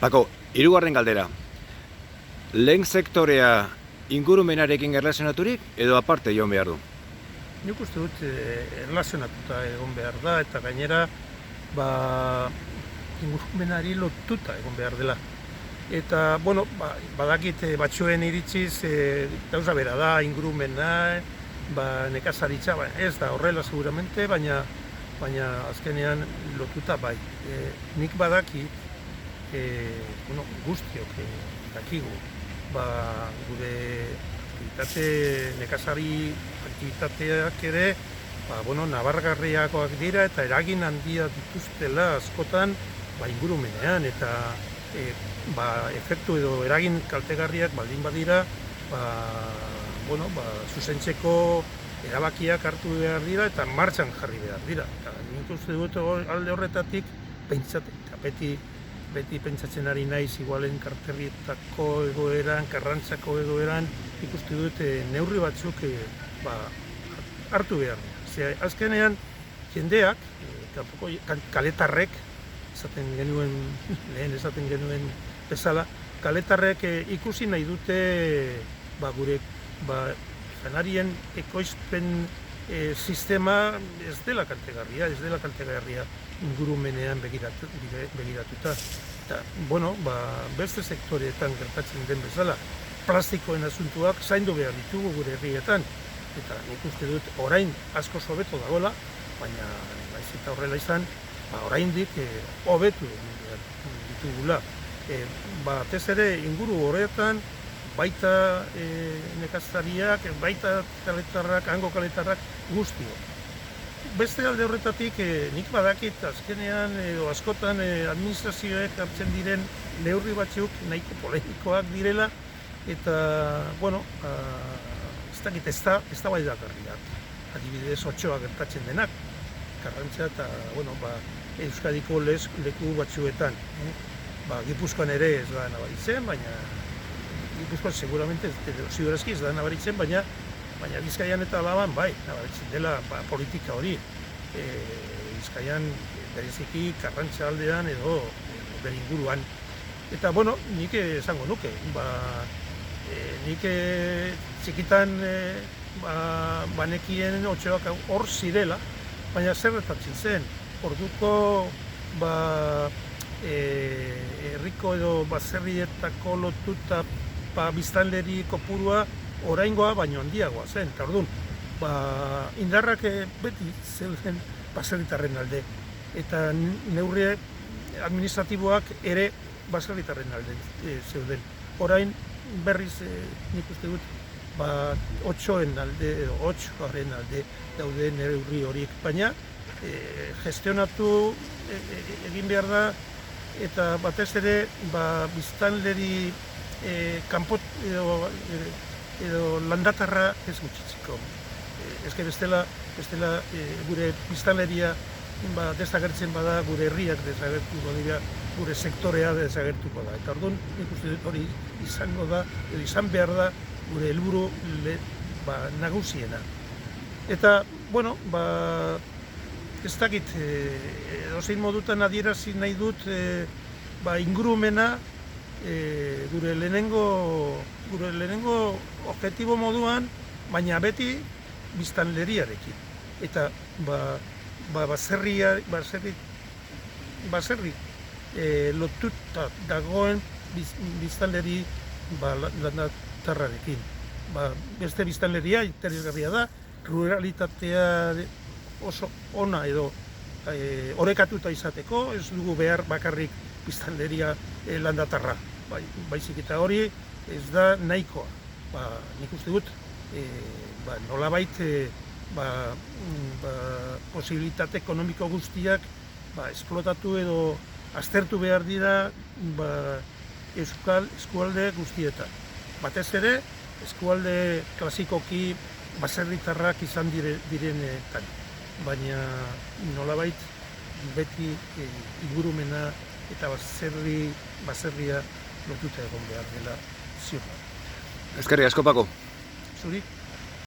Pako, hirugarren galdera. Lehen sektorea ingurumenarekin erlazionaturik edo aparte joan behar du? Nik uste dut erlazionatuta egon behar da eta gainera ingurumenari lotuta egon behar dela. Eta, badakit batzuen iritziz gauza bera da ingurumena, nekazaritza, ez da horrela seguramente, baina azkenean lotuta bai. Nik badakit, guztiok dakigu, gure nekazari aktibitateak ere nabargarriakoak dira eta eragin handia dituztela askotan ingurumenean eta efektu edo eragin kaltegarriak baldin badira zuzentzeko erabakiak hartu behar dira eta martxan jarri behar dira. Nik uste dut alde horretatik beti pentsatzen ari naiz igualen karterrietako egoeran, karrantzako egoeran, ikuste dut neurri batzuk hartu behar dira. Azkenean, jendeak, kaletarrek, lehen esaten genuen bezala, kaletarrek ikusi nahi dute gure janarien ekoizpen sistema ez dela kaltegarria ingurumenean begiratuta. Eta, beste sektoreetan gertatzen den bezala, plastikoen asuntuak zaindu behar ditugu gure herrietan. Eta nik uste dut orain asko hobeto dagoela, baina naiz eta horrela izan, oraindik hobetu ditugula. Batez ere inguru horretan, baita nekazariak, baita kaletarrak, hango kaletarrak guztio. Beste alde horretatik nik badakit azkenean edo askotan administrazioek hartzen diren neurri batzuk nahiko polemikoak direla eta, ez da bai dakarriak. Adibidez, Otsoa gertatzen denak, Karrantza eta, Euskadiko leku batzuetan. Gipuzkoan ere ez da nabaritzen, baina Gipuzkoan seguramente ziurazki ez da nabaritzen, baina Bizkaian eta Alaban bai, nabaritzen dela politika hori. Bizkaian bereziki Karrantza aldean edo bere inguruan. Eta, nik esango nuke, nik txikitan banekien Otsoak hor zirela, baina zer gertatzen zen. Orduko herriko edo baserrietako lotuta biztanleri kopurua oraingoa baino handiagoa zen. Eta orduan, indarrak beti zeuden baserritarren alde. Eta neurri administratiboak ere baserritarren alde zeuden. Orain berriz nik uste dut Otsoen alde edo Otsoaren alde daude neurri horiek, baina gestionatu egin behar da eta batez ere biztanleri kanpot edo landatarra ez gutxitzeko. Eske bestela gure biztanleria desagertzen bada, gure herriak desagertuko dira, gure sektorea desagertuko da. Eta orduan, nik uste dut hori izango da, edo izan behar da, gure helburu nagusiena. Eta, ez dakit, edozein modutan adierazi nahi dut ingurumena gure lehenengo objektibo moduan, baina beti biztanleriarekin. Eta baserri lotuta dagoen biztanleri landatarrarekin. Beste biztanleria interesgarria da, ruralitatea oso ona edo orekatuta izateko, ez dugu behar bakarrik biztanleria landatarra. Baizik eta hori ez da nahikoa. Nik uste dut, nolabait posibilitate ekonomiko guztiak esplotatu edo aztertu behar dira eskualde guztietan. Batez ere, eskualde klasikoki baserritarrak izan direnetan. Baina nolabait beti ingurumena eta baserria lotuta egon behar dela ziur. Eskerrik asko, Pako. Zuri?